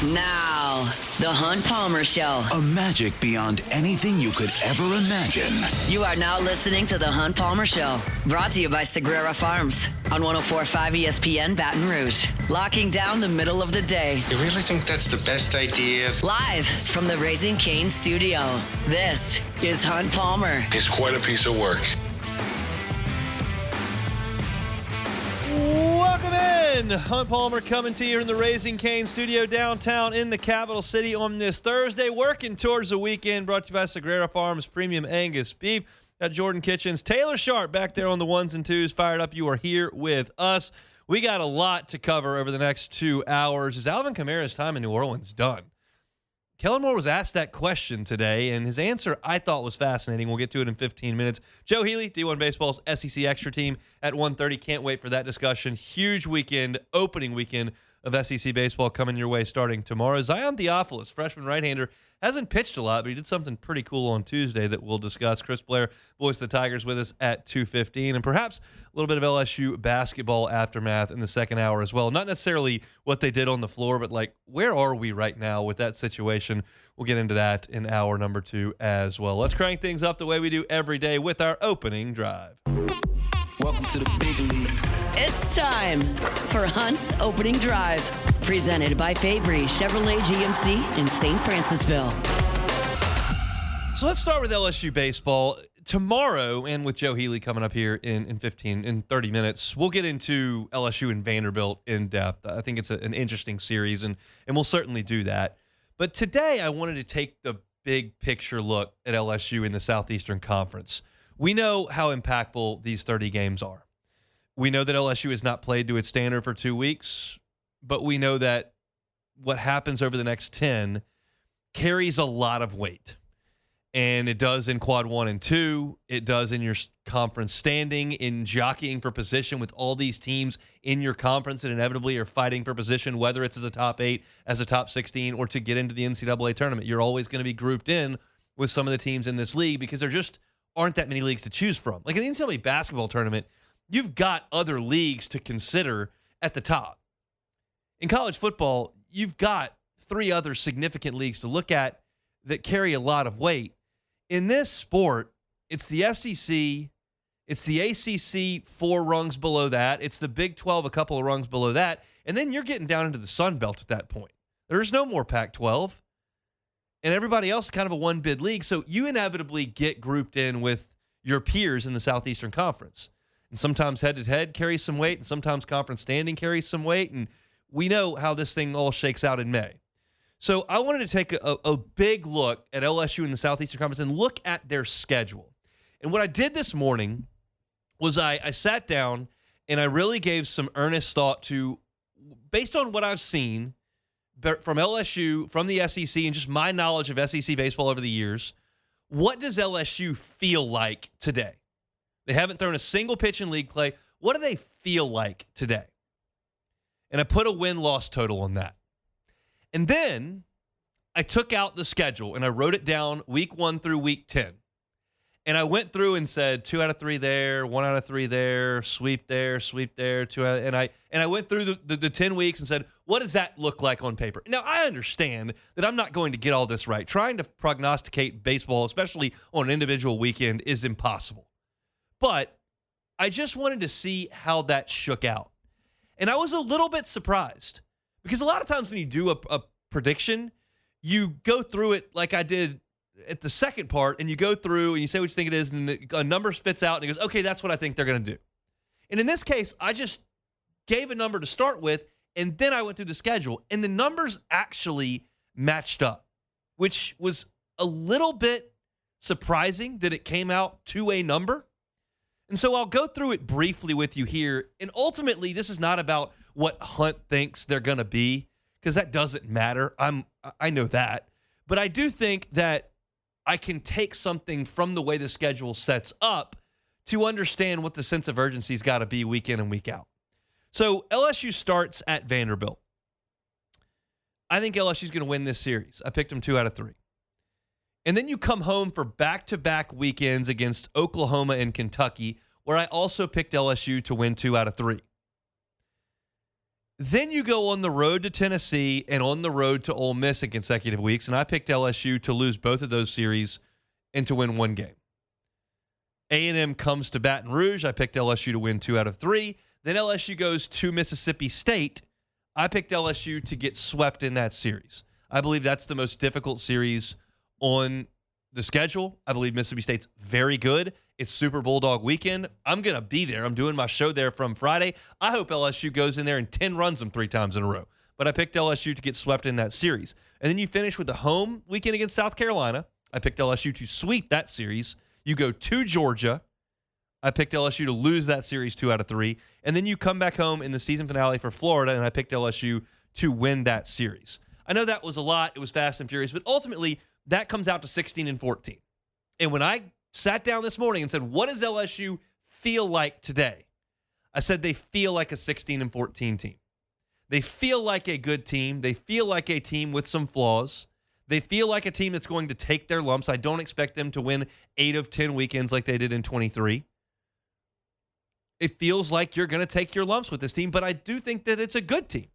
Now, the Hunt Palmer Show. A magic beyond anything you could ever imagine. You are now listening to the Hunt Palmer Show. Brought to you by Sagrera Farms on 104.5 ESPN Baton Rouge. Locking down the middle of the day. You really think that's the best idea? Live from the Raising Cane studio. This is Hunt Palmer. It's quite a piece of work. Welcome in. Hunt Palmer coming to you in the Raising Cane studio downtown in the capital city on this Thursday, working towards the weekend, brought to you by Sagrera Farms Premium Angus Beef. Got Jordan Kitchens, Taylor Sharp back there on the ones and twos, fired up. You are here with us. We got a lot to cover over the next 2 hours. Is Alvin Kamara's time in New Orleans done? Kellen Moore was asked that question today, and his answer I thought was fascinating. We'll get to it in 15 minutes. Joe Healy, D1 Baseball's SEC Extra Team at 1:30. Can't wait for that discussion. Huge weekend, opening weekend of SEC baseball coming your way starting tomorrow. Zion Theophilus, freshman right-hander, hasn't pitched a lot, but he did something pretty cool on Tuesday that we'll discuss. Chris Blair, voice of the Tigers, with us at 2:15. And perhaps a little bit of LSU basketball aftermath in the second hour as well. Not necessarily what they did on the floor, but like, where are we right now with that situation? We'll get into that in hour number 2 as well. Let's crank things up the way we do every day with our opening drive. Welcome to the big league. It's time for Hunt's Opening Drive. Presented by Fabry Chevrolet GMC in St. Francisville. So let's start with LSU baseball. Tomorrow, and with Joe Healy coming up here in 30 minutes, we'll get into LSU and Vanderbilt in depth. I think it's an interesting series, and we'll certainly do that. But today I wanted to take the big picture look at LSU in the Southeastern Conference. We know how impactful these 30 games are. We know that LSU has not played to its standard for 2 weeks, but we know that what happens over the next 10 carries a lot of weight. And it does in quad 1 and 2. It does in your conference standing, in jockeying for position with all these teams in your conference that inevitably are fighting for position, whether it's as a top 8, as a top 16, or to get into the NCAA tournament. You're always going to be grouped in with some of the teams in this league because there just aren't that many leagues to choose from. Like in the NCAA basketball tournament, you've got other leagues to consider at the top. In college football, you've got 3 other significant leagues to look at that carry a lot of weight. In this sport, it's the SEC, it's the ACC 4 rungs below that, it's the Big 12 a couple of rungs below that, and then you're getting down into the Sun Belt at that point. There's no more Pac-12, and everybody else is kind of a one-bid league, so you inevitably get grouped in with your peers in the Southeastern Conference. And sometimes head-to-head carries some weight, and sometimes conference standing carries some weight, and we know how this thing all shakes out in May. So I wanted to take a big look at LSU in the Southeastern Conference and look at their schedule. And what I did this morning was I sat down and I really gave some earnest thought to, based on what I've seen from LSU, from the SEC, and just my knowledge of SEC baseball over the years, what does LSU feel like today? They haven't thrown a single pitch in league play. What do they feel like today? And I put a win-loss total on that. And then I took out the schedule and I wrote it down week 1 through week 10. And I went through and said 2 out of 3 there, 1 out of 3 there, sweep there, 2 out. And I went through the 10 weeks and said, what does that look like on paper? Now, I understand that I'm not going to get all this right. Trying to prognosticate baseball, especially on an individual weekend, is impossible. But I just wanted to see how that shook out. And I was a little bit surprised. Because a lot of times when you do a prediction, you go through it like I did at the second part, and you go through and you say what you think it is, and a number spits out, and it goes, okay, that's what I think they're going to do. And in this case, I just gave a number to start with, and then I went through the schedule, and the numbers actually matched up, which was a little bit surprising that it came out to a number. And so I'll go through it briefly with you here, and ultimately, this is not about what Hunt thinks they're going to be, because that doesn't matter. I know that. But I do think that I can take something from the way the schedule sets up to understand what the sense of urgency's got to be week in and week out. So LSU starts at Vanderbilt. I think LSU's going to win this series. I picked them 2 out of 3. And then you come home for back-to-back weekends against Oklahoma and Kentucky, where I also picked LSU to win 2 out of 3. Then you go on the road to Tennessee and on the road to Ole Miss in consecutive weeks, and I picked LSU to lose both of those series and to win one game. A&M comes to Baton Rouge. I picked LSU to win 2 out of 3. Then LSU goes to Mississippi State. I picked LSU to get swept in that series. I believe that's the most difficult series on the schedule. I believe Mississippi State's very good. It's Super Bulldog weekend. I'm going to be there. I'm doing my show there from Friday. I hope LSU goes in there and 10 runs them 3 times in a row. But I picked LSU to get swept in that series. And then you finish with the home weekend against South Carolina. I picked LSU to sweep that series. You go to Georgia. I picked LSU to lose that series 2 out of 3. And then you come back home in the season finale for Florida, and I picked LSU to win that series. I know that was a lot. It was fast and furious. But ultimately, that comes out to 16-14. And when I sat down this morning and said, what does LSU feel like today? I said they feel like a 16-14 team. They feel like a good team. They feel like a team with some flaws. They feel like a team that's going to take their lumps. I don't expect them to win 8 of 10 weekends like they did in 23. It feels like you're going to take your lumps with this team, but I do think that it's a good team.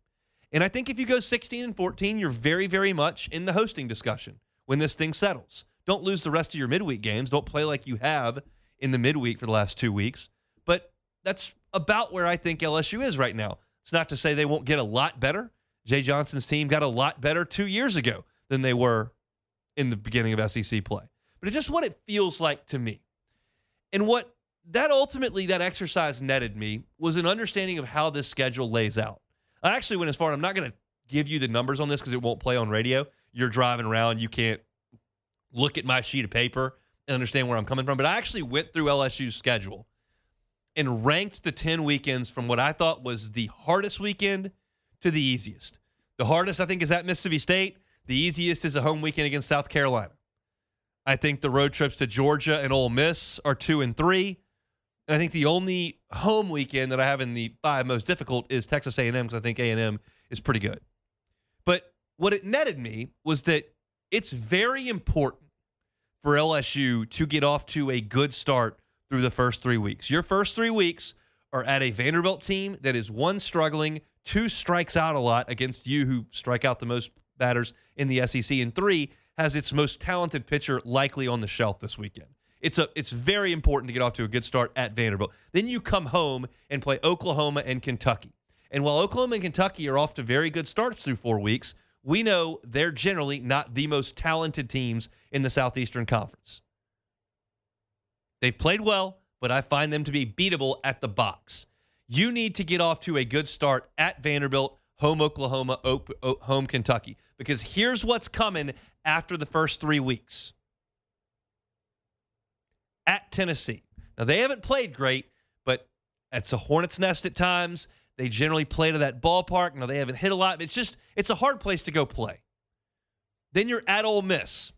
And I think if you go 16-14, you're very, very much in the hosting discussion when this thing settles. Don't lose the rest of your midweek games. Don't play like you have in the midweek for the last 2 weeks. But that's about where I think LSU is right now. It's not to say they won't get a lot better. Jay Johnson's team got a lot better 2 years ago than they were in the beginning of SEC play. But it's just what it feels like to me. And what that ultimately, that exercise netted me was an understanding of how this schedule lays out. I actually went as far, and I'm not going to give you the numbers on this because it won't play on radio. You're driving around. You can't look at my sheet of paper and understand where I'm coming from. But I actually went through LSU's schedule and ranked the 10 weekends from what I thought was the hardest weekend to the easiest. The hardest, I think, is at Mississippi State. The easiest is a home weekend against South Carolina. I think the road trips to Georgia and Ole Miss are 2 and 3. And I think the only home weekend that I have in the 5 most difficult is Texas A&M because I think A&M is pretty good. But what it netted me was that it's very important for LSU to get off to a good start through the first 3 weeks. Your first 3 weeks are at a Vanderbilt team that is 1, struggling, 2, strikes out a lot against you, who strike out the most batters in the SEC, and 3, has its most talented pitcher likely on the shelf this weekend. It's very important to get off to a good start at Vanderbilt. Then you come home and play Oklahoma and Kentucky. And while Oklahoma and Kentucky are off to very good starts through 4 weeks, we know they're generally not the most talented teams in the Southeastern Conference. They've played well, but I find them to be beatable at the box. You need to get off to a good start at Vanderbilt, home Oklahoma, home Kentucky, because here's what's coming after the first 3 weeks. At Tennessee. Now, they haven't played great, but it's a hornet's nest at times. They generally play to that ballpark. Now, they haven't hit a lot. It's a hard place to go play. Then you're at Ole Miss.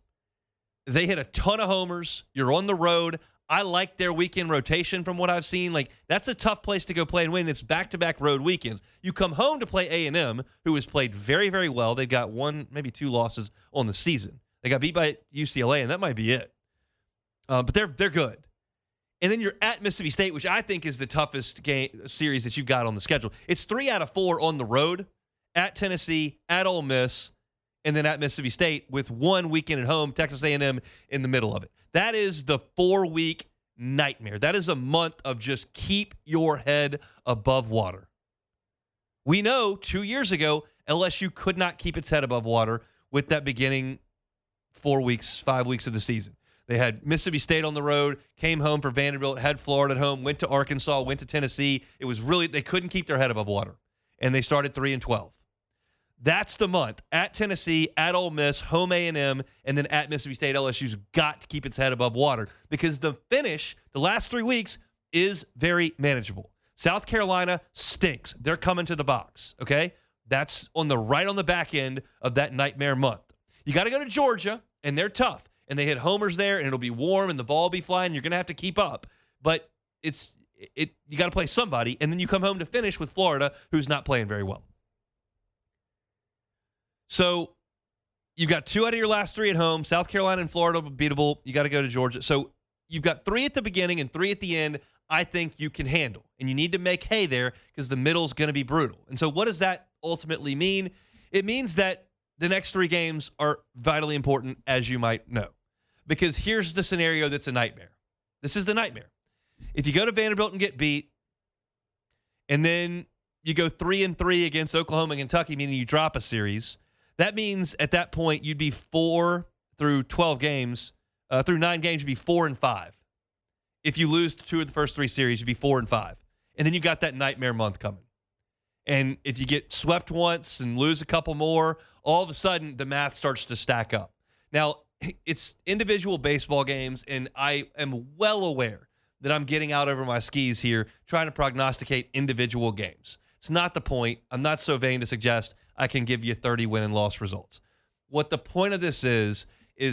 They hit a ton of homers. You're on the road. I like their weekend rotation from what I've seen. Like, that's a tough place to go play and win. It's back-to-back road weekends. You come home to play A&M, who has played very, very well. They've got 1, maybe 2 losses on the season. They got beat by UCLA, and that might be it. But they're good. And then you're at Mississippi State, which I think is the toughest series that you've got on the schedule. It's 3 out of 4 on the road, at Tennessee, at Ole Miss, and then at Mississippi State with 1 weekend at home, Texas A&M in the middle of it. That is the 4-week nightmare. That is a month of just keep your head above water. We know 2 years ago, LSU could not keep its head above water with that beginning 4 weeks, 5 weeks of the season. They had Mississippi State on the road, came home for Vanderbilt, had Florida at home, went to Arkansas, went to Tennessee. It was really, they couldn't keep their head above water. And they started 3-12. That's the month. At Tennessee, at Ole Miss, home A&M, and then at Mississippi State. LSU's got to keep its head above water because the finish, the last 3 weeks, is very manageable. South Carolina stinks. They're coming to the box, okay? That's on the back end of that nightmare month. You got to go to Georgia, and they're tough. And they hit homers there, and it'll be warm, and the ball will be flying. You're going to have to keep up. But you got to play somebody, and then you come home to finish with Florida, who's not playing very well. So you've got 2 out of your last 3 at home. South Carolina and Florida beatable. You got to go to Georgia. So you've got 3 at the beginning and 3 at the end. I think you can handle, and you need to make hay there because the middle is going to be brutal. And so what does that ultimately mean? It means that the next 3 games are vitally important, as you might know, because here's the scenario that's a nightmare. This is the nightmare. If you go to Vanderbilt and get beat, and then you go 3-3 against Oklahoma and Kentucky, meaning you drop a series, that means at that point you'd be 4 through 12 games, through 9 games, you'd be 4-5. If you lose 2 of the first 3 series, you'd be 4-5. And then you got that nightmare month coming. And if you get swept once and lose a couple more, all of a sudden the math starts to stack up. Now, it's individual baseball games, and I am well aware that I'm getting out over my skis here trying to prognosticate individual games. It's not the point. I'm not so vain to suggest I can give you 30 win and loss results. What the point of this is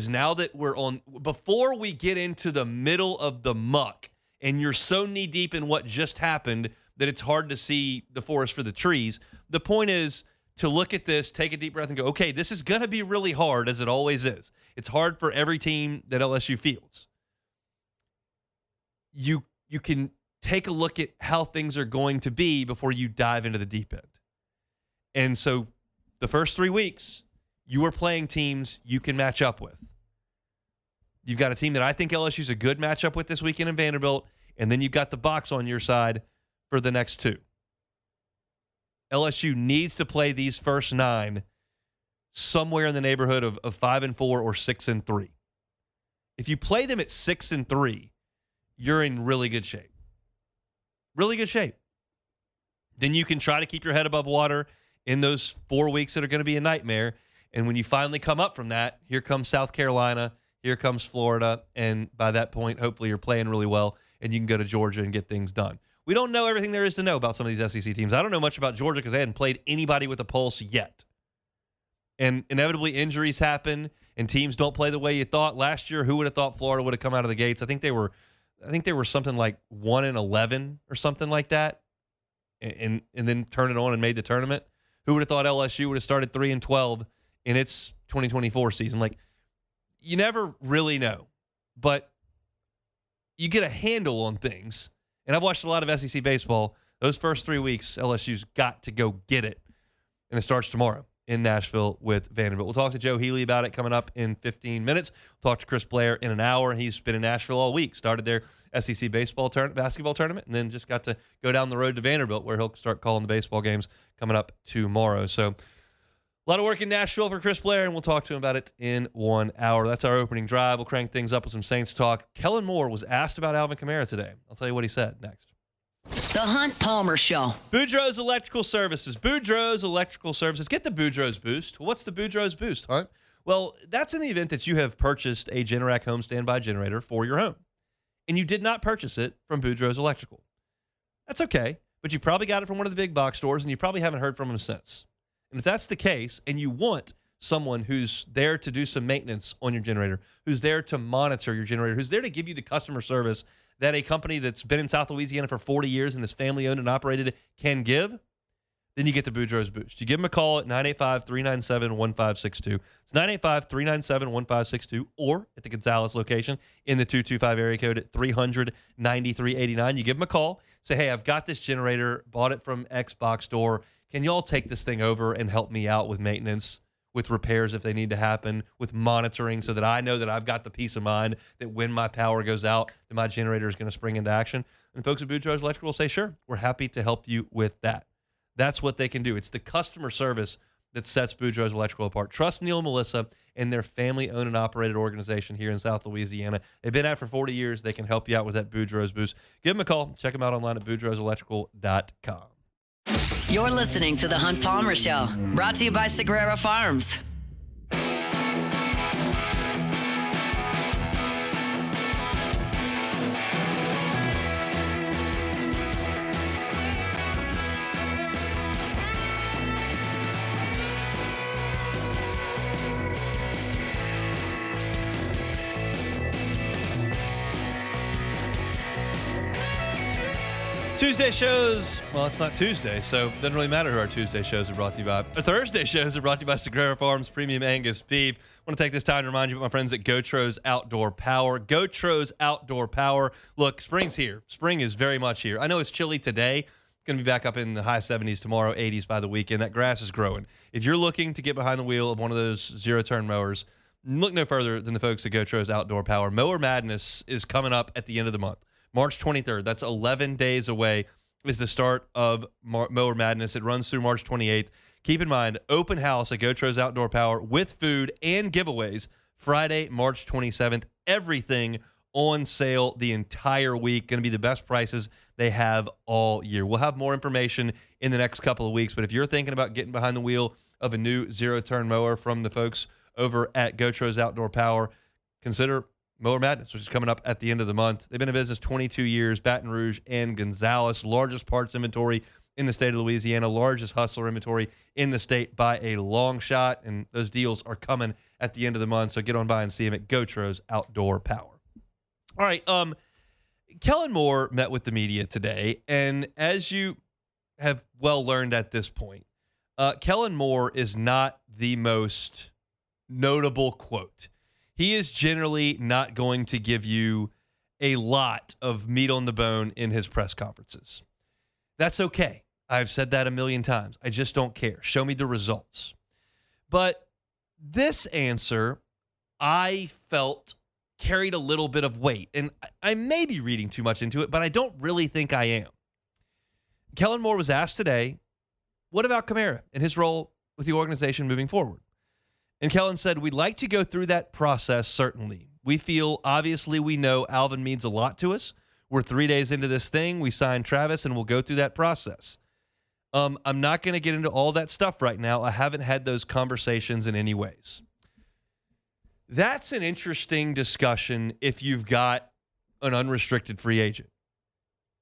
now that we're on, before we get into the middle of the muck and you're so knee deep in what just happened that it's hard to see the forest for the trees, the point is to look at this, take a deep breath and go, okay, this is going to be really hard, as it always is. It's hard for every team that LSU fields. You can take a look at how things are going to be before you dive into the deep end. And so the first 3 weeks, you are playing teams you can match up with. You've got a team that I think LSU's a good matchup with this weekend in Vanderbilt, and then you've got the box on your side for the next 2. LSU needs to play these first 9 somewhere in the neighborhood of 5-4 or 6-3. If you play them at 6-3, you're in really good shape. Really good shape. Then you can try to keep your head above water in those 4 weeks that are going to be a nightmare. And when you finally come up from that, here comes South Carolina, here comes Florida, and by that point, hopefully you're playing really well, and you can go to Georgia and get things done. We don't know everything there is to know about some of these SEC teams. I don't know much about Georgia because they hadn't played anybody with a pulse yet. And inevitably injuries happen, and teams don't play the way you thought. Last year, who would have thought Florida would have come out of the gates? I think they were something like 1-11 or something like that, and then turned it on and made the tournament. Who would have thought LSU would have started 3-12 in its 2024 season? Like, you never really know, but you get a handle on things. And I've watched a lot of SEC baseball. Those first 3 weeks, LSU's got to go get it, and it starts tomorrow in Nashville with Vanderbilt. We'll talk to Joe Healy about it coming up in 15 minutes. We'll talk to Chris Blair in an hour. He's been in Nashville all week. Started their SEC basketball tournament, and then just got to go down the road to Vanderbilt, where he'll start calling the baseball games coming up tomorrow. So a lot of work in Nashville for Chris Blair, and we'll talk to him about it in 1 hour. That's our opening drive. We'll crank things up with some Saints talk. Kellen Moore was asked about Alvin Kamara today. I'll tell you what he said next. The Hunt Palmer Show. Boudreaux's Electrical Services. Boudreaux's Electrical Services. Get the Boudreaux's Boost. Well, what's the Boudreaux's Boost, Hunt? Well, that's in the event that you have purchased a Generac home standby generator for your home, and you did not purchase it from Boudreaux's Electrical. That's okay, but you probably got it from one of the big box stores, and you probably haven't heard from them since. And if that's the case, and you want someone who's there to do some maintenance on your generator, who's there to monitor your generator, who's there to give you the customer service that a company that's been in South Louisiana for 40 years and is family-owned and operated can give, then you get the Boudreaux's Boost. You give them a call at 985-397-1562. It's 985-397-1562, or at the Gonzales location in the 225 area code at 300-9389. You give them a call. Say, hey, I've got this generator, bought it from X box store. Can y'all take this thing over and help me out with maintenance, with repairs if they need to happen, with monitoring, so that I know that I've got the peace of mind that when my power goes out, that my generator is going to spring into action? And folks at Boudreaux's Electrical will say, sure, we're happy to help you with that. That's what they can do. It's the customer service that sets Boudreaux's Electrical apart. Trust Neil and Melissa and their family-owned and operated organization here in South Louisiana. They've been at it for 40 years. They can help you out with that Boudreaux's Boost. Give them a call. Check them out online at boudreauxelectrical.com. You're listening to The Hunt Palmer Show, brought to you by Sagrera Farms. Tuesday shows, well, it's not Tuesday, so it doesn't really matter who our Tuesday shows are brought to you by. Our Thursday shows are brought to you by Sagrera Farms Premium Angus Beef. I want to take this time to remind you about my friends at Gotro's Outdoor Power. Gotro's Outdoor Power. Look, spring's here. Spring is very much here. I know it's chilly today. It's going to be back up in the high 70s tomorrow, 80s by the weekend. That grass is growing. If you're looking to get behind the wheel of one of those zero-turn mowers, look no further than the folks at Gotro's Outdoor Power. Mower Madness is coming up at the end of the month. March 23rd. That's 11 days away is the start of Mower Madness. It runs through March 28th. Keep in mind, open house at Gotro's Outdoor Power with food and giveaways Friday, March 27th. Everything on sale the entire week. Going to be the best prices they have all year. We'll have more information in the next couple of weeks, but if you're thinking about getting behind the wheel of a new zero-turn mower from the folks over at Gotro's Outdoor Power, consider Mower Madness, which is coming up at the end of the month. They've been in business 22 years. Baton Rouge and Gonzales, largest parts inventory in the state of Louisiana, largest hustler inventory in the state by a long shot, and those deals are coming at the end of the month, so get on by and see them at Gotro's Outdoor Power. All right, Kellen Moore met with the media today, and as you have well learned at this point, Kellen Moore is not the most notable quote. He is generally not going to give you a lot of meat on the bone in his press conferences. That's okay. I've said that a million times. I just don't care. Show me the results. But this answer, I felt, carried a little bit of weight. And I may be reading too much into it, but I don't really think I am. Kellen Moore was asked today, what about Kamara and his role with the organization moving forward? And Kellen said, we'd like to go through that process, certainly. We feel, obviously, we know Alvin means a lot to us. We're 3 days into this thing. We signed Travis, and we'll go through that process. I'm not going to get into all that stuff right now. I haven't had those conversations in any ways. That's an interesting discussion if you've got an unrestricted free agent.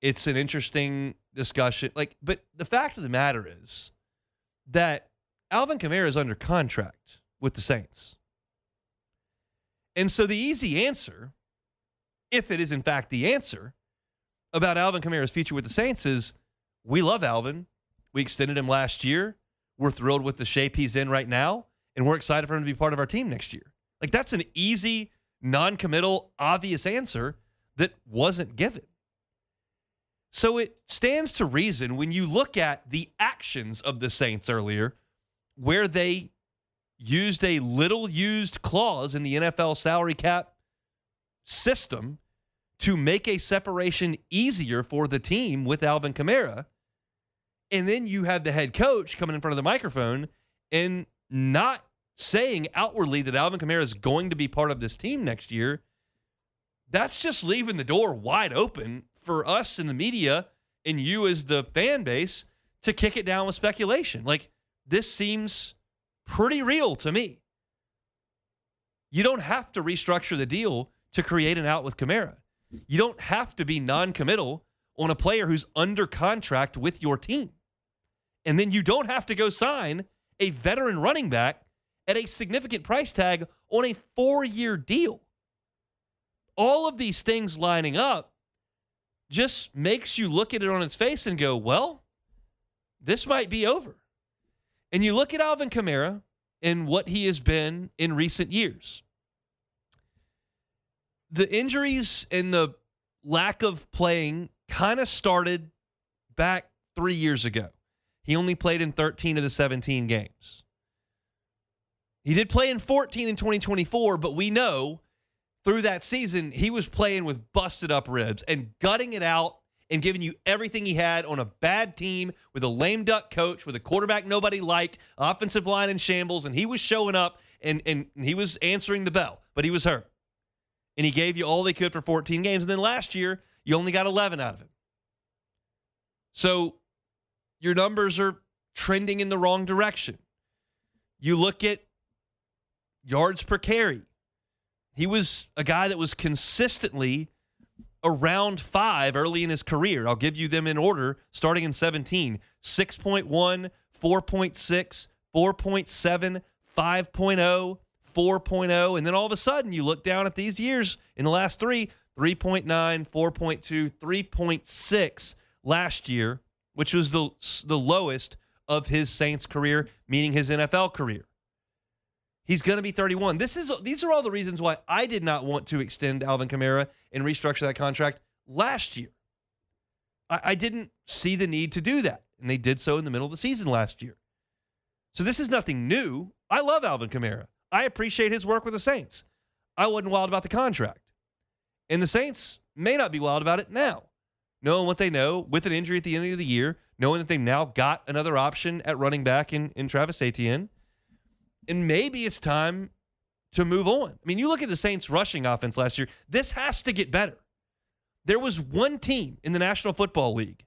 It's an interesting discussion. But the fact of the matter is that Alvin Kamara is under contract with the Saints. And so the easy answer, if it is in fact the answer, about Alvin Kamara's future with the Saints is, we love Alvin. We extended him last year. We're thrilled with the shape he's in right now, and we're excited for him to be part of our team next year. That's an easy, non-committal, obvious answer that wasn't given. So it stands to reason when you look at the actions of the Saints earlier, where they used a little-used clause in the NFL salary cap system to make a separation easier for the team with Alvin Kamara, and then you have the head coach coming in front of the microphone and not saying outwardly that Alvin Kamara is going to be part of this team next year. That's just leaving the door wide open for us in the media and you as the fan base to kick it down with speculation. This seems pretty real to me. You don't have to restructure the deal to create an out with Kamara. You don't have to be non-committal on a player who's under contract with your team. And then you don't have to go sign a veteran running back at a significant price tag on a 4-year deal. All of these things lining up just makes you look at it on its face and go, well, this might be over. And you look at Alvin Kamara and what he has been in recent years. The injuries and the lack of playing kind of started back 3 years ago. He only played in 13 of the 17 games. He did play in 14 in 2024, but we know through that season he was playing with busted up ribs and gutting it out and giving you everything he had on a bad team with a lame duck coach, with a quarterback nobody liked, offensive line in shambles, and he was showing up and he was answering the bell, but he was hurt. And he gave you all they could for 14 games. And then last year, you only got 11 out of him. So your numbers are trending in the wrong direction. You look at yards per carry. He was a guy that was consistently around 5 early in his career. I'll give you them in order, starting in 17. 6.1, 4.6, 4.7, 5.0, 4.0, and then all of a sudden you look down at these years in the last 3, 3.9, 4.2, 3.6 last year, which was the lowest of his Saints career, meaning his NFL career. He's going to be 31. These are all the reasons why I did not want to extend Alvin Kamara and restructure that contract last year. I didn't see the need to do that, and they did so in the middle of the season last year. So this is nothing new. I love Alvin Kamara. I appreciate his work with the Saints. I wasn't wild about the contract. And the Saints may not be wild about it now, knowing what they know with an injury at the end of the year, knowing that they've now got another option at running back in Travis Etienne. And maybe it's time to move on. I mean, you look at the Saints' rushing offense last year, this has to get better. There was one team in the National Football League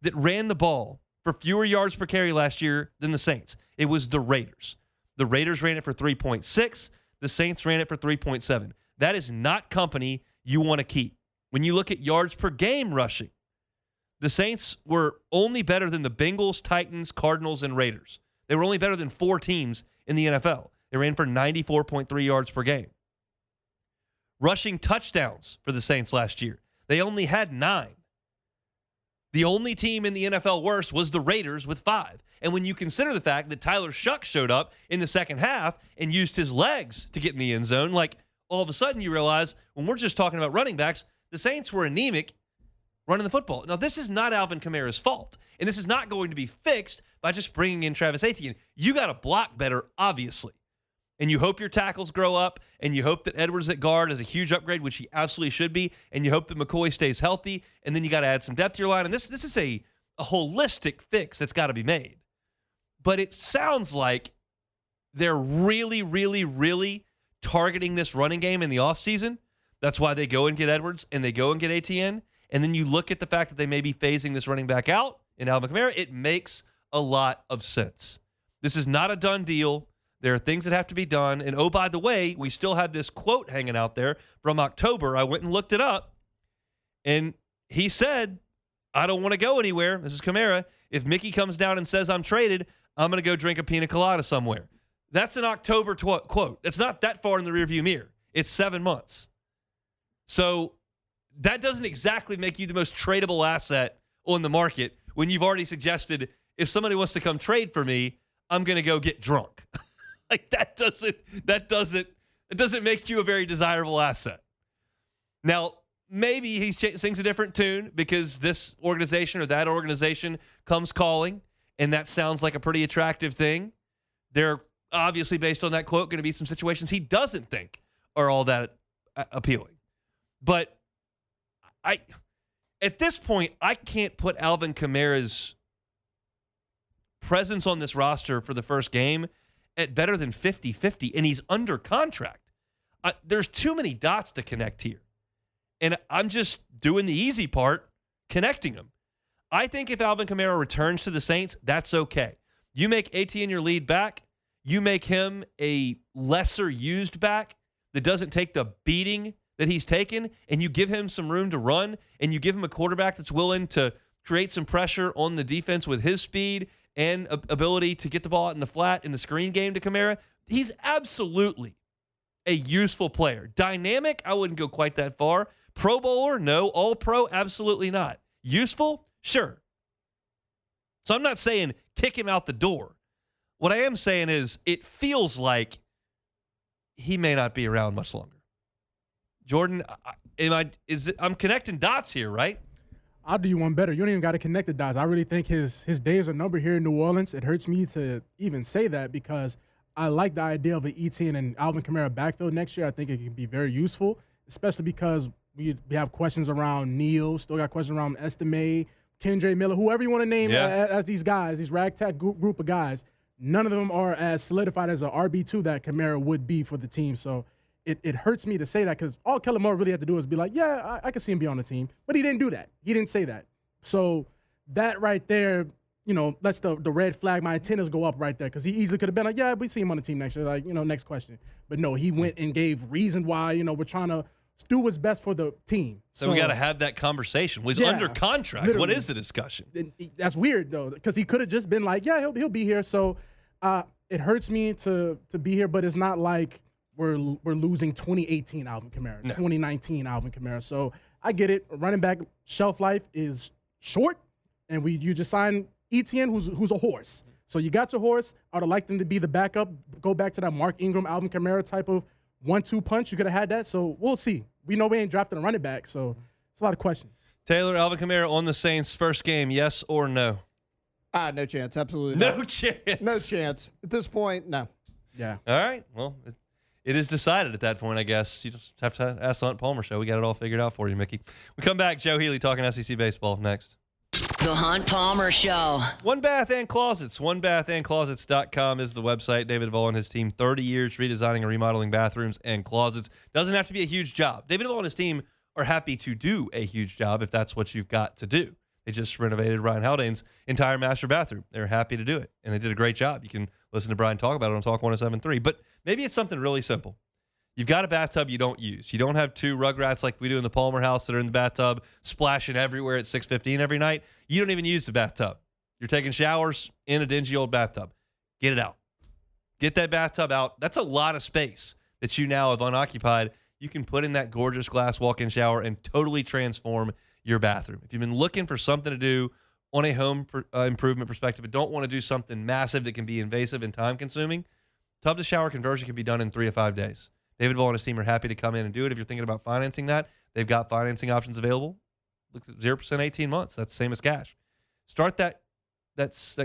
that ran the ball for fewer yards per carry last year than the Saints. It was the Raiders. The Raiders ran it for 3.6. The Saints ran it for 3.7. That is not company you want to keep. When you look at yards per game rushing, the Saints were only better than the Bengals, Titans, Cardinals, and Raiders. They were only better than 4 teams in the NFL. They ran for 94.3 yards per game. Rushing touchdowns for the Saints last year, they only had 9. The only team in the NFL worse was the Raiders with 5. And when you consider the fact that Tyler Shuck showed up in the second half and used his legs to get in the end zone, like all of a sudden you realize when we're just talking about running backs, the Saints were anemic running the football. Now, this is not Alvin Kamara's fault, and this is not going to be fixed by just bringing in Travis Etienne. You got to block better, obviously. And you hope your tackles grow up, and you hope that Edwards at guard is a huge upgrade, which he absolutely should be, and you hope that McCoy stays healthy, and then you got to add some depth to your line. And this is a holistic fix that's got to be made. But it sounds like they're really, really, really targeting this running game in the offseason. That's why they go and get Edwards, and they go and get Etienne. And then you look at the fact that they may be phasing this running back out in Alvin Kamara. It makes a lot of sense. This is not a done deal. There are things that have to be done. And, oh, by the way, we still have this quote hanging out there from October. I went and looked it up. And he said, I don't want to go anywhere. This is Kamara. If Mickey comes down and says I'm traded, I'm going to go drink a pina colada somewhere. That's an October quote. It's not that far in the rearview mirror. It's 7 months. So that doesn't exactly make you the most tradable asset on the market when you've already suggested if somebody wants to come trade for me, I'm going to go get drunk. Like that doesn't make you a very desirable asset. Now, maybe he sings a different tune because this organization or that organization comes calling, and that sounds like a pretty attractive thing. There obviously, based on that quote, going to be some situations he doesn't think are all that appealing. But at this point, I can't put Alvin Kamara's presence on this roster for the first game at better than 50-50, and he's under contract. There's too many dots to connect here. And I'm just doing the easy part, connecting them. I think if Alvin Kamara returns to the Saints, that's okay. You make Etienne your lead back. You make him a lesser used back that doesn't take the beating that he's taken, and you give him some room to run, and you give him a quarterback that's willing to create some pressure on the defense with his speed and ability to get the ball out in the flat in the screen game to Kamara. He's absolutely a useful player. Dynamic, I wouldn't go quite that far. Pro Bowler, no. All-Pro, absolutely not. Useful, sure. So I'm not saying kick him out the door. What I am saying is it feels like he may not be around much longer. Jordan, I'm connecting dots here, right? I'll do you one better. You don't even got to connect the dots. I really think his days are numbered here in New Orleans. It hurts me to even say that because I like the idea of an Etienne and Alvin Kamara backfield next year. I think it can be very useful, especially because we have questions around Neal, still got questions around Estime, Kendre Miller, whoever you want to name as these guys, these ragtag group of guys. None of them are as solidified as an RB2 that Kamara would be for the team. So it hurts me to say that because all Kellen Moore really had to do is be like, yeah, I can see him be on the team. But he didn't do that. He didn't say that. So that right there, lets the red flag, my antennas go up right there because he easily could have been like, yeah, we see him on the team next year. Like, next question. But no, he went and gave reason why, we're trying to do what's best for the team. So we got to have that conversation. Was under contract. Literally. What is the discussion? That's weird, though, because he could have just been like, yeah, he'll be here. So it hurts me to be here, but it's not like we're losing 2018 Alvin Kamara, 2019 Alvin Kamara. So I get it. Running back shelf life is short, and you just signed ETN, who's a horse. So you got your horse. I would like them to be the backup. Go back to that Mark Ingram, Alvin Kamara type of 1-2 punch. You could have had that. So we'll see. We know we ain't drafted a running back, so it's a lot of questions. Taylor, Alvin Kamara on the Saints first game, yes or no? No chance. Absolutely No not. chance. No chance. At this point, no. Yeah. All right. Well, it is decided at that point, I guess. You just have to ask the Hunt Palmer Show. We got it all figured out for you, Mickey. We come back. Joe Healy talking SEC baseball next. The Hunt Palmer Show. One Bath and Closets. OneBathAndClosets.com is the website. David Vaughn and his team, 30 years redesigning and remodeling bathrooms and closets. Doesn't have to be a huge job. David Vaughn and his team are happy to do a huge job if that's what you've got to do. They just renovated Ryan Haldane's entire master bathroom. They're happy to do it, and they did a great job. You can listen to Brian talk about it on Talk 107.3. But maybe it's something really simple. You've got a bathtub you don't use. You don't have two Rugrats like we do in the Palmer house that are in the bathtub splashing everywhere at 6:15 every night. You don't even use the bathtub. You're taking showers in a dingy old bathtub. Get it out. Get that bathtub out. That's a lot of space that you now have unoccupied. You can put in that gorgeous glass walk-in shower and totally transform your bathroom. If you've been looking for something to do on a home improvement perspective and don't want to do something massive that can be invasive and time-consuming, tub-to-shower conversion can be done in 3 to 5 days. David Vaughn and his team are happy to come in and do it. If you're thinking about financing that, they've got financing options available. Look at 0% 18 months. That's the same as cash. Start that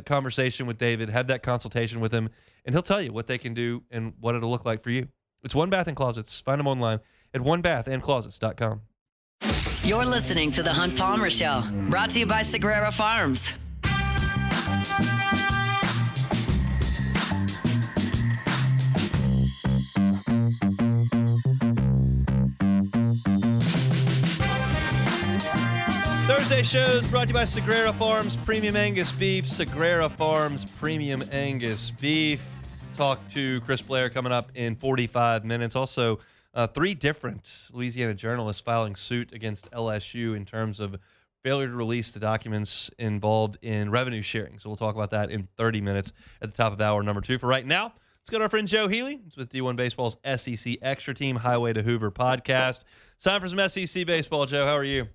conversation with David. Have that consultation with him, and he'll tell you what they can do and what it'll look like for you. It's One Bath and Closets. Find them online at onebathandclosets.com. You're listening to The Hunt Palmer Show, brought to you by Sagrera Farms. Thursday shows brought to you by Sagrera Farms Premium Angus Beef. Sagrera Farms Premium Angus Beef. Talk to Chris Blair coming up in 45 minutes. Also, 3 different Louisiana journalists filing suit against LSU in terms of failure to release the documents involved in revenue sharing. So we'll talk about that in 30 minutes at the top of hour number 2. For right now, let's go to our friend Joe Healy. He's with D1 Baseball's SEC Extra Team Highway to Hoover podcast. It's time for some SEC baseball. Joe, how are you?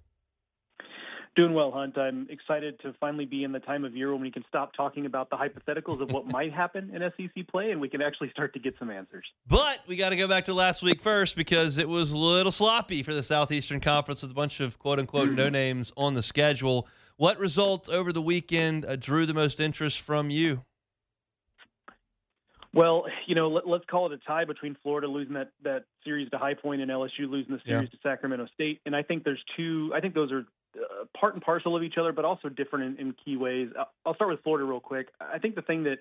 Doing well, Hunt. I'm excited to finally be in the time of year when we can stop talking about the hypotheticals of what might happen in SEC play, and we can actually start to get some answers. But we got to go back to last week first because it was a little sloppy for the Southeastern Conference with a bunch of quote-unquote no-names on the schedule. What result over the weekend drew the most interest from you? Well, let's call it a tie between Florida losing that series to High Point and LSU losing the series to Sacramento State. And I think those are part and parcel of each other, but also different in key ways. I'll start with Florida real quick. I think the thing that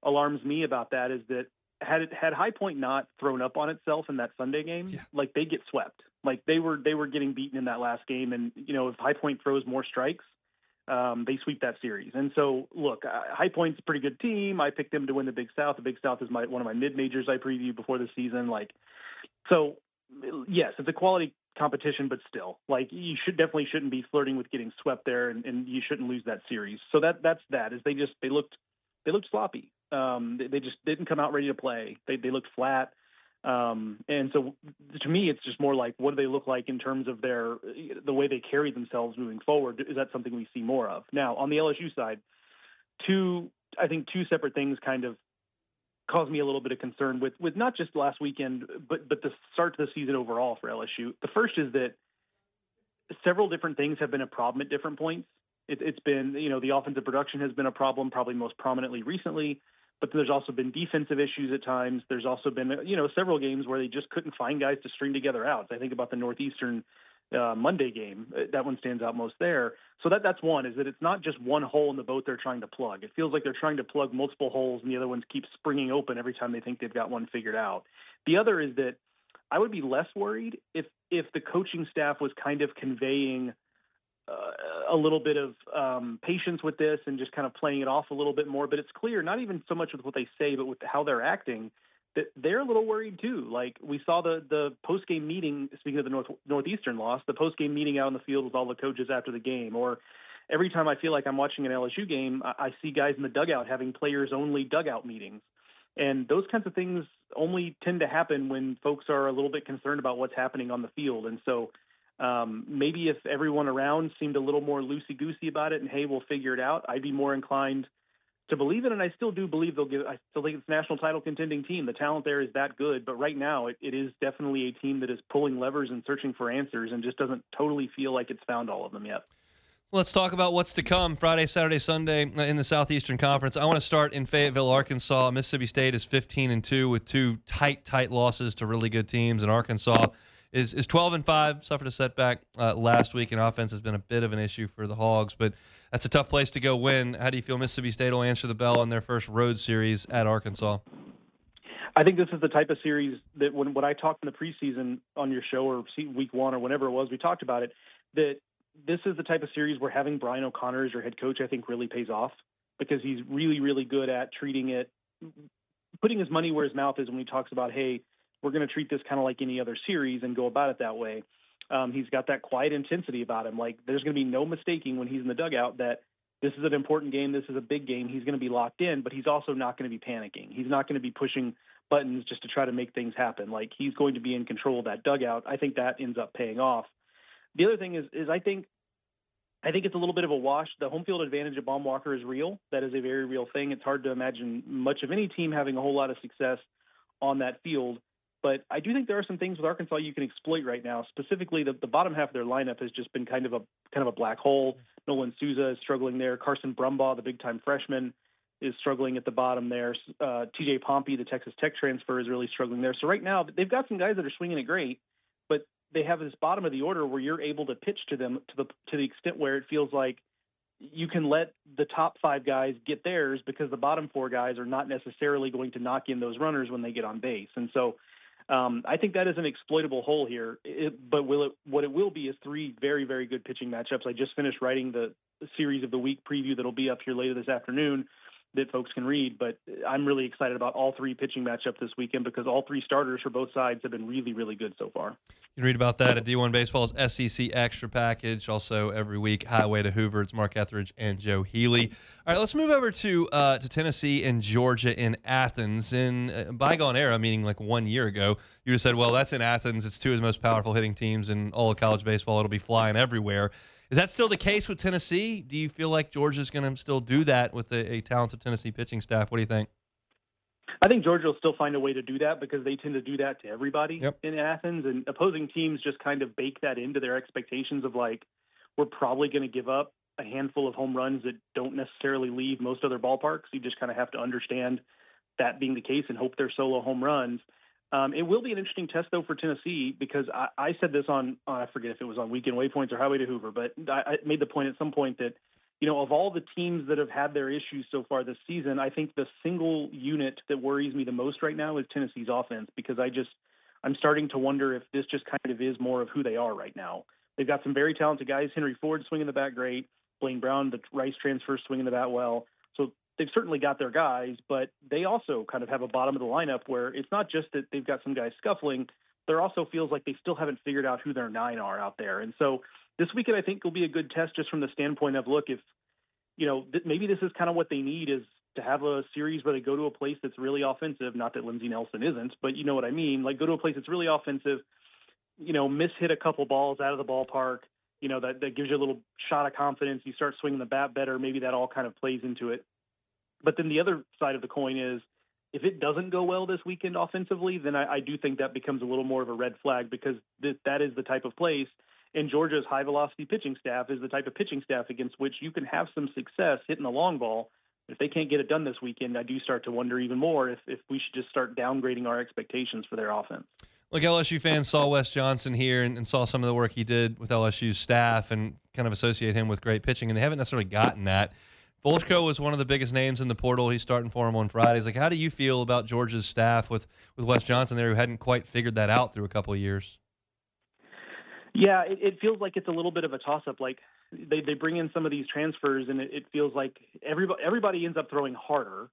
alarms me about that is that had High Point not thrown up on itself in that Sunday game, like they get swept. Like they were getting beaten in that last game, and if High Point throws more strikes, they sweep that series. And so, look, High Point's a pretty good team. I picked them to win the Big South. The Big South is one of my mid majors I previewed before the season. So yes, it's a quality competition, but still, you shouldn't be flirting with getting swept there, and you shouldn't lose that series. So that's they looked sloppy. They just didn't come out ready to play. They looked flat. And so to me, it's just more like, what do they look like in terms of the way they carry themselves moving forward? Is that something we see more of? Now, on the LSU side, two separate things kind of caused me a little bit of concern with not just last weekend, but the start to the season overall for LSU. The first is that several different things have been a problem at different points. It's been, the offensive production has been a problem, probably most prominently recently, but there's also been defensive issues at times. There's also been, several games where they just couldn't find guys to string together outs. I think about the Northeastern Monday game. That one stands out most there. So that's one, is that it's not just one hole in the boat they're trying to plug. It feels like they're trying to plug multiple holes, and the other ones keep springing open every time they think they've got one figured out. The other is that I would be less worried if the coaching staff was kind of conveying a little bit of patience with this and just kind of playing it off a little bit more. But it's clear, not even so much with what they say, but with how they're acting, that they're a little worried too. Like we saw the post-game meeting, speaking of the Northeastern loss, the post-game meeting out in the field with all the coaches after the game. Or every time I feel like I'm watching an LSU game, I see guys in the dugout having players-only dugout meetings. And those kinds of things only tend to happen when folks are a little bit concerned about what's happening on the field. And so Maybe if everyone around seemed a little more loosey-goosey about it and, hey, we'll figure it out, I'd be more inclined to believe it. And I still do believe I still think it's a national title contending team. The talent there is that good. But right now, it is definitely a team that is pulling levers and searching for answers and just doesn't totally feel like it's found all of them yet. Let's talk about what's to come Friday, Saturday, Sunday in the Southeastern Conference. I want to start in Fayetteville, Arkansas. Mississippi State is 15-2 with two tight losses to really good teams, and Arkansas is 12-5. Suffered a setback last week, and offense has been a bit of an issue for the Hogs, but that's a tough place to go win. How do you feel Mississippi State will answer the bell in their first road series at Arkansas? I think this is the type of series that when I talked in the preseason on your show or week one or whenever it was, we talked about it, that this is the type of series where having Brian O'Connor as your head coach, I think, really pays off because he's really, really good at treating it, putting his money where his mouth is when he talks about, hey, we're going to treat this kind of like any other series and go about it that way. He's got that quiet intensity about him. Like there's going to be no mistaking when he's in the dugout that this is an important game. This is a big game. He's going to be locked in, but he's also not going to be panicking. He's not going to be pushing buttons just to try to make things happen. Like he's going to be in control of that dugout. I think that ends up paying off. The other thing is I think it's a little bit of a wash. The home field advantage of Baum Walker is real. That is a very real thing. It's hard to imagine much of any team having a whole lot of success on that field. But I do think there are some things with Arkansas you can exploit right now. Specifically, the bottom half of their lineup has just been kind of a black hole. Nolan Souza is struggling there. Carson Brumbaugh, the big-time freshman, is struggling at the bottom there. TJ Pompey, the Texas Tech transfer, is really struggling there. So right now, they've got some guys that are swinging it great, but they have this bottom of the order where you're able to pitch to them to the extent where it feels like you can let the top five guys get theirs because the bottom four guys are not necessarily going to knock in those runners when they get on base. And so I think that is an exploitable hole here. But what it will be is three very, very good pitching matchups. I just finished writing the series of the week preview that'll be up here later this afternoon that folks can read, but I'm really excited about all three pitching matchups this weekend because all three starters for both sides have been really, really good so far. You can read about that at D1 Baseball's SEC Extra Package. Also, every week, Highway to Hoover. It's Mark Etheridge and Joe Healy. All right, let's move over to Tennessee and Georgia in Athens. In a bygone era, meaning like 1 year ago, you just said, well, that's in Athens. It's two of the most powerful hitting teams in all of college baseball. It'll be flying everywhere. Is that still the case with Tennessee? Do you feel like Georgia's going to still do that with a talented Tennessee pitching staff? What do you think? I think Georgia will still find a way to do that because they tend to do that to everybody in Athens, and opposing teams just kind of bake that into their expectations of like, we're probably going to give up a handful of home runs that don't necessarily leave most other ballparks. You just kind of have to understand that being the case and hope they're solo home runs. It will be an interesting test, though, for Tennessee because I said this on I forget if it was on Weekend Waypoints or Highway to Hoover, but I made the point at some point that, you know, of all the teams that have had their issues so far this season, I think the single unit that worries me the most right now is Tennessee's offense because I'm starting to wonder if this just kind of is more of who they are right now. They've got some very talented guys. Henry Ford swinging the bat great. Blaine Brown, the Rice transfer, swinging the bat well. So they've certainly got their guys, but they also kind of have a bottom of the lineup where it's not just that they've got some guys scuffling. There also feels like they still haven't figured out who their nine are out there. And so this weekend, I think, will be a good test just from the standpoint of, look, if, you know, maybe this is kind of what they need is to have a series where they go to a place that's really offensive. Not that Lindsey Nelson isn't, but you know what I mean? Like go to a place that's really offensive, you know, hit a couple balls out of the ballpark, you know, that gives you a little shot of confidence. You start swinging the bat better. Maybe that all kind of plays into it. But then the other side of the coin is if it doesn't go well this weekend offensively, then I do think that becomes a little more of a red flag because that is the type of place. And Georgia's high-velocity pitching staff is the type of pitching staff against which you can have some success hitting the long ball. If they can't get it done this weekend, I do start to wonder even more if we should just start downgrading our expectations for their offense. Look, LSU fans saw Wes Johnson here and saw some of the work he did with LSU's staff and kind of associate him with great pitching, and they haven't necessarily gotten that. Volchko was one of the biggest names in the portal. He's starting for him on Fridays. Like, how do you feel about Georgia's staff with Wes Johnson there who hadn't quite figured that out through a couple of years? Yeah, it feels like it's a little bit of a toss-up. Like they bring in some of these transfers, and it feels like everybody ends up throwing harder,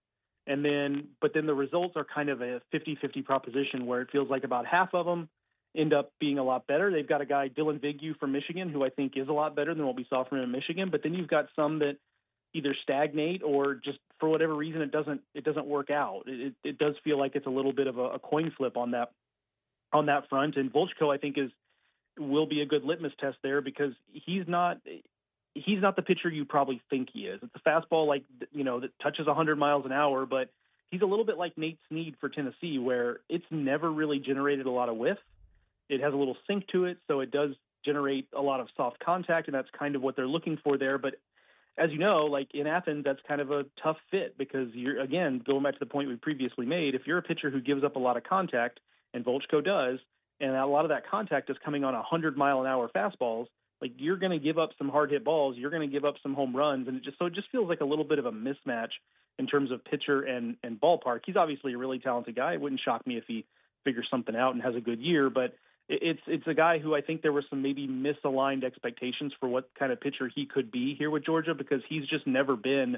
but then the results are kind of a 50-50 proposition where it feels like about half of them end up being a lot better. They've got a guy, Dylan Vignew from Michigan, who I think is a lot better than what we saw from him in Michigan. But then you've got some that either stagnate or just for whatever reason it doesn't work out. It does feel like it's a little bit of a coin flip on that front. And Volchko, I think, is will be a good litmus test there because he's not the pitcher you probably think he is. It's a fastball that touches 100 miles an hour, but he's a little bit like Nate Snead for Tennessee, where it's never really generated a lot of whiff. It has a little sink to it, so it does generate a lot of soft contact, and that's kind of what they're looking for there. But as you know, like in Athens, that's kind of a tough fit because you're, again, going back to the point we previously made, if you're a pitcher who gives up a lot of contact, and Volchko does, and a lot of that contact is coming on 100-mile-an-hour fastballs, like you're going to give up some hard hit balls, you're going to give up some home runs, and it just feels like a little bit of a mismatch in terms of pitcher and ballpark. He's obviously a really talented guy. It wouldn't shock me if he figures something out and has a good year, but it's a guy who I think there were some maybe misaligned expectations for what kind of pitcher he could be here with Georgia, because he's just never been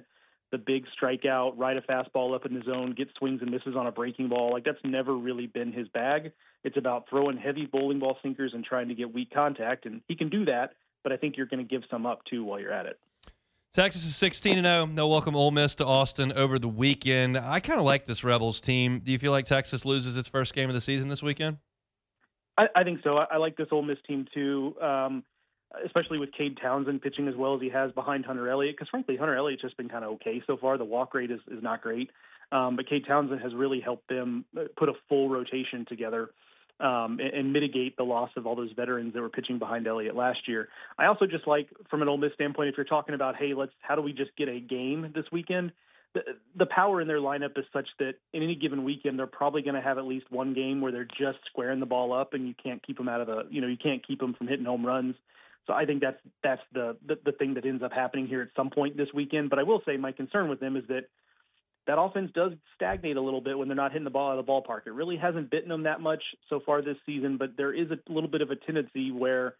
the big strikeout, ride a fastball up in the zone, get swings and misses on a breaking ball. Like that's never really been his bag. It's about throwing heavy bowling ball sinkers and trying to get weak contact, and he can do that, but I think you're going to give some up too while you're at it. Texas is 16-0. They'll welcome Ole Miss to Austin over the weekend. I kind of like this Rebels team. Do you feel like Texas loses its first game of the season this weekend? I think so. I like this Ole Miss team too, especially with Cade Townsend pitching as well as he has behind Hunter Elliott, because frankly, Hunter Elliott's just been kind of okay so far. The walk rate is not great, but Cade Townsend has really helped them put a full rotation together and mitigate the loss of all those veterans that were pitching behind Elliott last year. I also just like, from an Ole Miss standpoint, if you're talking about, hey, how do we just get a game this weekend? The power in their lineup is such that in any given weekend, they're probably going to have at least one game where they're just squaring the ball up and you can't keep them you can't keep them from hitting home runs. So I think that's the thing that ends up happening here at some point this weekend. But I will say my concern with them is that offense does stagnate a little bit when they're not hitting the ball out of the ballpark. It really hasn't bitten them that much so far this season, but there is a little bit of a tendency where,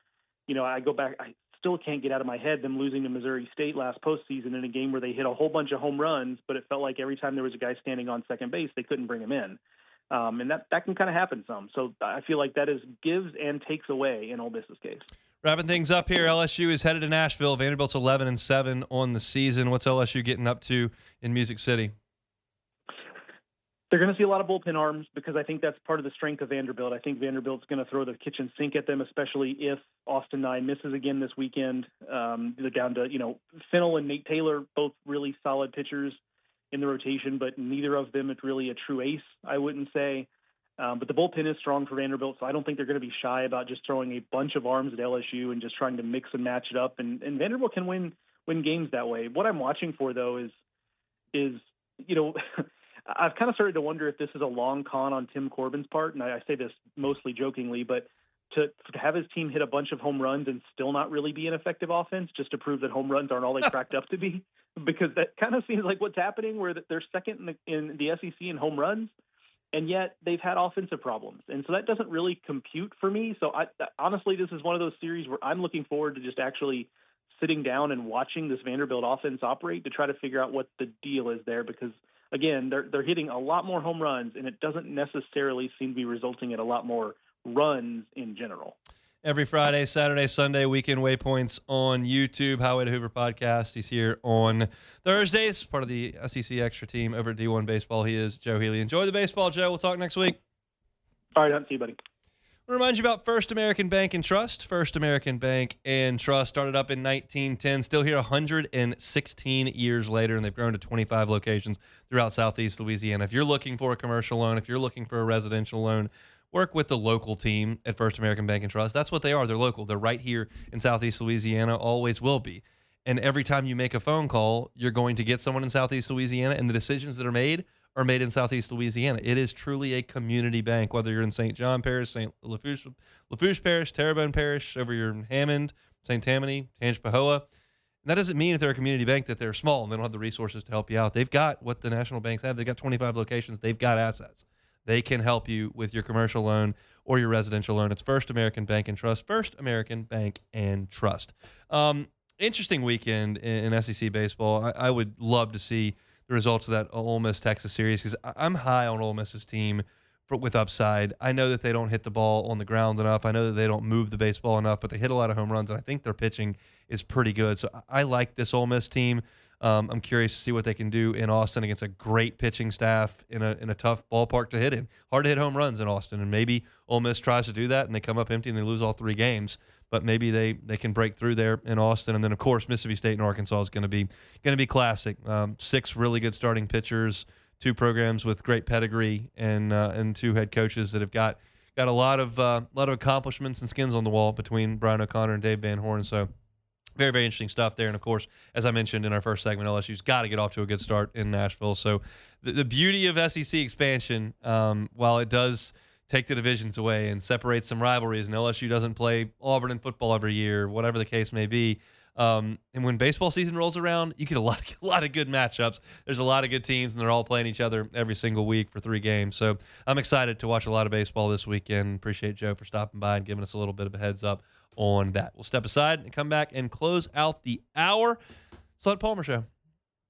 I go back, I still can't get out of my head them losing to Missouri State last postseason in a game where they hit a whole bunch of home runs, but it felt like every time there was a guy standing on second base, they couldn't bring him in. And that can kind of happen some. So I feel like that is gives and takes away in Ole Miss's case. Wrapping things up here, LSU is headed to Nashville. Vanderbilt's 11-7 on the season. What's LSU getting up to in Music City? They're going to see a lot of bullpen arms because I think that's part of the strength of Vanderbilt. I think Vanderbilt's going to throw the kitchen sink at them, especially if Austin Nye misses again this weekend. They're down to, Fennell and Nate Taylor, both really solid pitchers in the rotation, but neither of them is really a true ace, I wouldn't say. But the bullpen is strong for Vanderbilt, so I don't think they're going to be shy about just throwing a bunch of arms at LSU and just trying to mix and match it up. And Vanderbilt can win games that way. What I'm watching for, though, is I've kind of started to wonder if this is a long con on Tim Corbin's part, and I say this mostly jokingly, but to have his team hit a bunch of home runs and still not really be an effective offense, just to prove that home runs aren't all they cracked up to be, because that kind of seems like what's happening, where they're second in the SEC in home runs, and yet they've had offensive problems, and so that doesn't really compute for me. So honestly, this is one of those series where I'm looking forward to just actually sitting down and watching this Vanderbilt offense operate to try to figure out what the deal is there, because again, they're hitting a lot more home runs, and it doesn't necessarily seem to be resulting in a lot more runs in general. Every Friday, Saturday, Sunday, Weekend Waypoints on YouTube. Highway to Hoover podcast. He's here on Thursdays, part of the SEC Extra team over at D1 Baseball. He is Joe Healy. Enjoy the baseball, Joe. We'll talk next week. All right, I'll see you, buddy. I want to remind you about First American Bank and Trust. First American Bank and Trust started up in 1910, still here 116 years later, and they've grown to 25 locations throughout Southeast Louisiana. If you're looking for a commercial loan, if you're looking for a residential loan, work with the local team at First American Bank and Trust. That's what they are. They're local. They're right here in Southeast Louisiana, always will be. And every time you make a phone call, you're going to get someone in Southeast Louisiana, and the decisions that are made in Southeast Louisiana. It is truly a community bank, whether you're in St. John Parish, St. Lafourche Parish, Terrebonne Parish, over your Hammond, St. Tammany, Tangipahoa. And that doesn't mean if they're a community bank that they're small and they don't have the resources to help you out. They've got what the national banks have. They've got 25 locations. They've got assets. They can help you with your commercial loan or your residential loan. It's First American Bank and Trust. First American Bank and Trust. Interesting weekend in SEC baseball. I would love to see the results of that Ole Miss Texas series, because I'm high on Ole Miss's team with upside. I know that they don't hit the ball on the ground enough. I know that they don't move the baseball enough, but they hit a lot of home runs, and I think their pitching is pretty good. So I like this Ole Miss team. I'm curious to see what they can do in Austin against a great pitching staff in a tough ballpark to hit in. Hard to hit home runs in Austin, and maybe Ole Miss tries to do that and they come up empty and they lose all 3 games. But maybe they can break through there in Austin. And then, of course, Mississippi State and Arkansas is going to be classic. 6 really good starting pitchers, 2 programs with great pedigree, and 2 head coaches that have got a lot of accomplishments and skins on the wall between Brian O'Connor and Dave Van Horn. So very, very interesting stuff there. And, of course, as I mentioned in our first segment, LSU's got to get off to a good start in Nashville. So the beauty of SEC expansion, while it does take the divisions away and separate some rivalries, and LSU doesn't play Auburn in football every year, whatever the case may be, and when baseball season rolls around, you get a lot of good matchups. There's a lot of good teams, and they're all playing each other every single week for 3 games. So I'm excited to watch a lot of baseball this weekend. Appreciate Joe for stopping by and giving us a little bit of a heads up on that. We'll step aside and come back and close out the hour. It's the Hunt Palmer Show.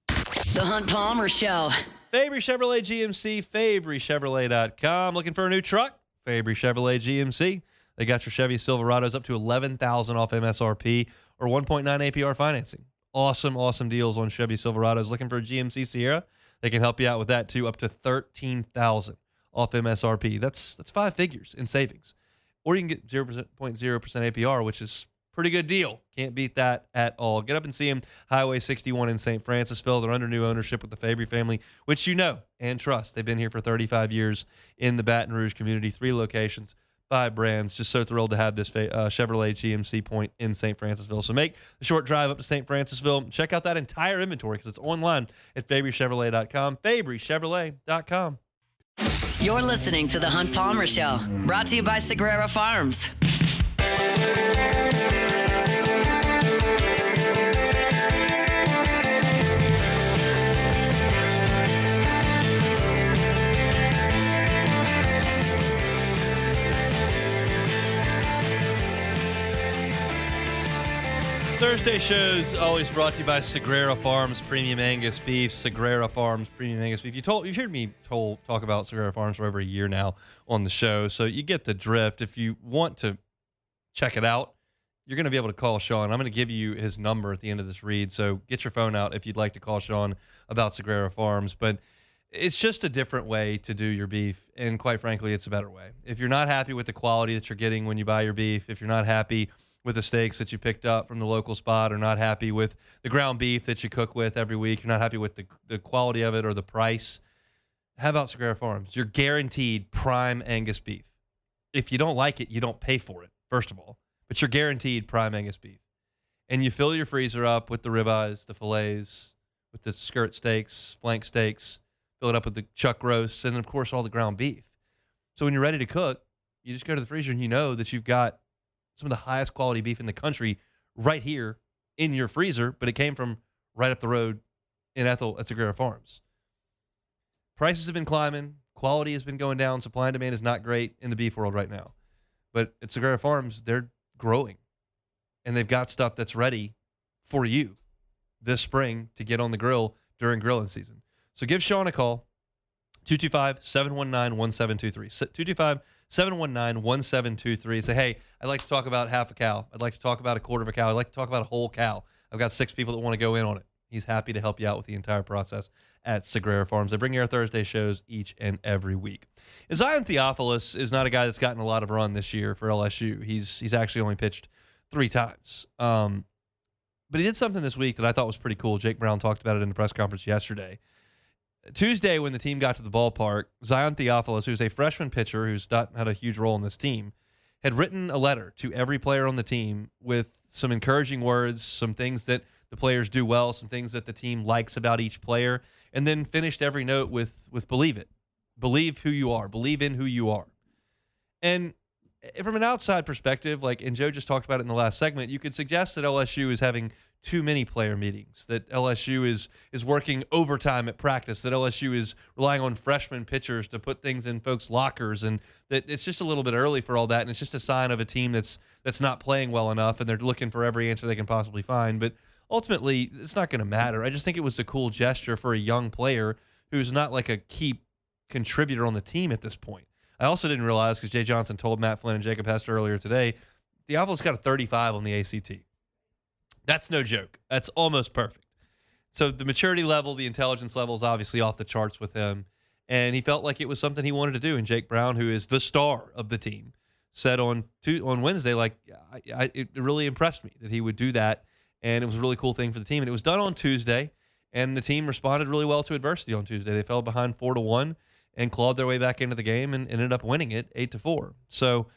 The Hunt Palmer Show. Fabry Chevrolet GMC, FabryChevrolet.com. Looking for a new truck? Fabry Chevrolet GMC. They got your Chevy Silverados up to $11,000 off MSRP or 1.9 APR financing. Awesome deals on Chevy Silverados. Looking for a GMC Sierra? They can help you out with that too, up to $13,000 off MSRP. That's 5 figures in savings. Or you can get 0.0% APR, which is pretty good deal. Can't beat that at all. Get up and see them, Highway 61 in St. Francisville. They're under new ownership with the Fabry family, which you know and trust. They've been here for 35 years in the Baton Rouge community, 3 locations, 5 brands. Just so thrilled to have this Chevrolet GMC point in St. Francisville. So make the short drive up to St. Francisville. Check out that entire inventory because it's online at FabryChevrolet.com, FabryChevrolet.com. You're listening to The Hunt Palmer Show, brought to you by Sagrera Farms. Thursday shows always brought to you by Sagrera Farms Premium Angus Beef. Sagrera Farms Premium Angus Beef. You've heard me talk about Sagrera Farms for over a year now on the show, so you get the drift. If you want to check it out, you're going to be able to call Sean. I'm going to give you his number at the end of this read, so get your phone out if you'd like to call Sean about Sagrera Farms. But it's just a different way to do your beef, and quite frankly, it's a better way. If you're not happy with the quality that you're getting when you buy your beef, if you're not happy with the steaks that you picked up from the local spot, or not happy with the ground beef that you cook with every week, you're not happy with the quality of it or the price, how about Sagrera Farms? You're guaranteed prime Angus beef. If you don't like it, you don't pay for it, first of all. But you're guaranteed prime Angus beef. And you fill your freezer up with the ribeyes, the fillets, with the skirt steaks, flank steaks, fill it up with the chuck roasts, and, of course, all the ground beef. So when you're ready to cook, you just go to the freezer and you know that you've got some of the highest quality beef in the country right here in your freezer, but it came from right up the road in Ethel at Sagrera Farms. Prices have been climbing. Quality has been going down. Supply and demand is not great in the beef world right now. But at Sagrera Farms, they're growing, and they've got stuff that's ready for you this spring to get on the grill during grilling season. So give Sean a call, 225-719-1723. 225-719-1723. Say, hey, I'd like to talk about half a cow. I'd like to talk about a quarter of a cow. I'd like to talk about a whole cow. I've got 6 people that want to go in on it. He's happy to help you out with the entire process at Sagrera Farms. They bring you our Thursday shows each and every week. Zion Theophilus is not a guy that's gotten a lot of run this year for LSU. He's actually only pitched 3 times. But he did something this week that I thought was pretty cool. Jake Brown talked about it in the press conference yesterday. Tuesday, when the team got to the ballpark, Zion Theophilus, who's a freshman pitcher who's not had a huge role in this team, had written a letter to every player on the team with some encouraging words, some things that the players do well, some things that the team likes about each player, and then finished every note with believe it. Believe who you are. Believe in who you are. And from an outside perspective, and Joe just talked about it in the last segment, you could suggest that LSU is having too many player meetings, that LSU is working overtime at practice, that LSU is relying on freshman pitchers to put things in folks' lockers, and that it's just a little bit early for all that, and it's just a sign of a team that's not playing well enough, and they're looking for every answer they can possibly find. But ultimately, it's not going to matter. I just think it was a cool gesture for a young player who's not like a key contributor on the team at this point. I also didn't realize, because Jay Johnson told Matt Flynn and Jacob Hester earlier today, Theophilus got a 35 on the ACT. That's no joke. That's almost perfect. So the maturity level, the intelligence level is obviously off the charts with him. And he felt like it was something he wanted to do. And Jake Brown, who is the star of the team, said on Wednesday, like, it really impressed me that he would do that. And it was a really cool thing for the team. And it was done on Tuesday. And the team responded really well to adversity on Tuesday. They fell behind 4-1 and clawed their way back into the game and ended up winning it 8-4. So,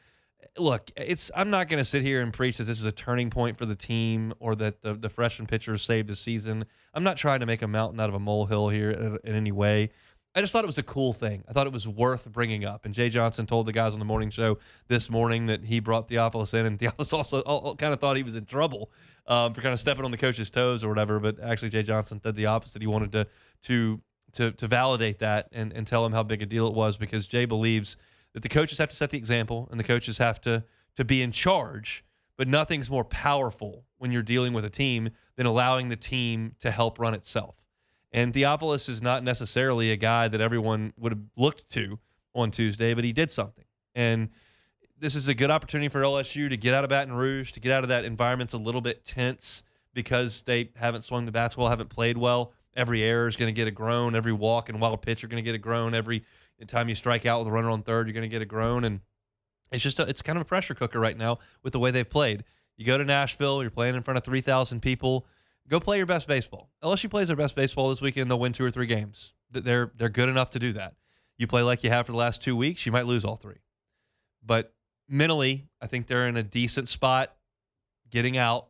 look, I'm not going to sit here and preach that this is a turning point for the team or that the freshman pitchers saved the season. I'm not trying to make a mountain out of a molehill here in any way. I just thought it was a cool thing. I thought it was worth bringing up. And Jay Johnson told the guys on the morning show this morning that he brought Theophilus in, and Theophilus also kind of thought he was in trouble for kind of stepping on the coach's toes or whatever. But actually, Jay Johnson said the opposite. He wanted to validate that and tell him how big a deal it was, because Jay believes that the coaches have to set the example and the coaches have to be in charge. But nothing's more powerful when you're dealing with a team than allowing the team to help run itself. And Theophilus is not necessarily a guy that everyone would have looked to on Tuesday, but he did something. And this is a good opportunity for LSU to get out of Baton Rouge, to get out of that environment's a little bit tense because they haven't swung the bats well, haven't played well. Every error is going to get a groan. Every walk and wild pitch, you're going to get a groan. Every time you strike out with a runner on third, you're going to get a groan. And it's just it's kind of a pressure cooker right now with the way they've played. You go to Nashville, you're playing in front of 3,000 people. Go play your best baseball. LSU plays their best baseball this weekend. They'll win 2 or 3 games. They're good enough to do that. You play like you have for the last 2 weeks, you might lose all 3. But mentally, I think they're in a decent spot, getting out,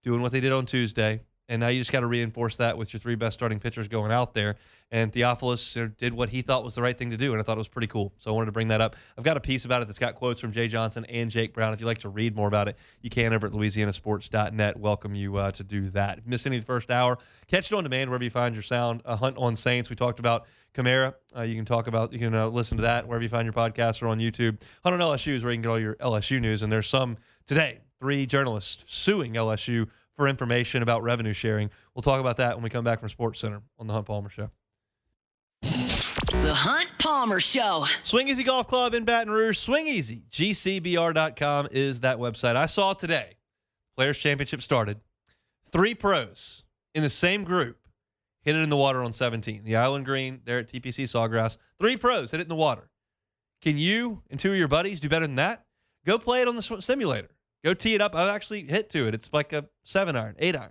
doing what they did on Tuesday. And now you just got to reinforce that with your 3 best starting pitchers going out there. And Theophilus did what he thought was the right thing to do, and I thought it was pretty cool. So I wanted to bring that up. I've got a piece about it that's got quotes from Jay Johnson and Jake Brown. If you'd like to read more about it, you can over at louisianasports.net. Welcome you to do that. If you missed any of the first hour, catch it on demand wherever you find your sound. A Hunt on Saints. We talked about Kamara. You can listen to that wherever you find your podcasts or on YouTube. Hunt on LSU is where you can get all your LSU news, and there's some today. 3 journalists suing LSU for information about revenue sharing. We'll talk about that when we come back from Sports Center on the Hunt Palmer Show. The Hunt Palmer Show. Swing Easy Golf Club in Baton Rouge. Swing Easy. GCBR.com is that website. I saw today, Players Championship started. 3 pros in the same group hit it in the water on 17. The Island Green there at TPC Sawgrass. 3 pros hit it in the water. Can you and 2 of your buddies do better than that? Go play it on the simulator. Go tee it up. I've actually hit to it. It's like a 7-iron, 8-iron.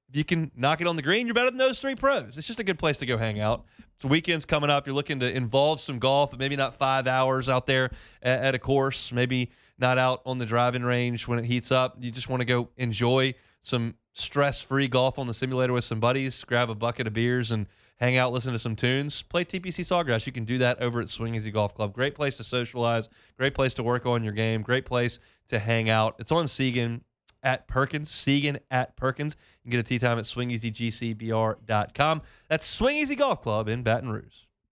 If you can knock it on the green, you're better than those 3 pros. It's just a good place to go hang out. So weekend's coming up. You're looking to involve some golf, but maybe not 5 hours out there at a course. Maybe not out on the driving range when it heats up. You just want to go enjoy some stress-free golf on the simulator with some buddies. Grab a bucket of beers and hang out, listen to some tunes. Play TPC Sawgrass. You can do that over at Swing Easy Golf Club. Great place to socialize. Great place to work on your game. Great place to hang out. It's on Segan at Perkins. Segan at Perkins. You can get a tee time at swingeasygcbr.com. That's Swing Easy Golf Club in Baton Rouge.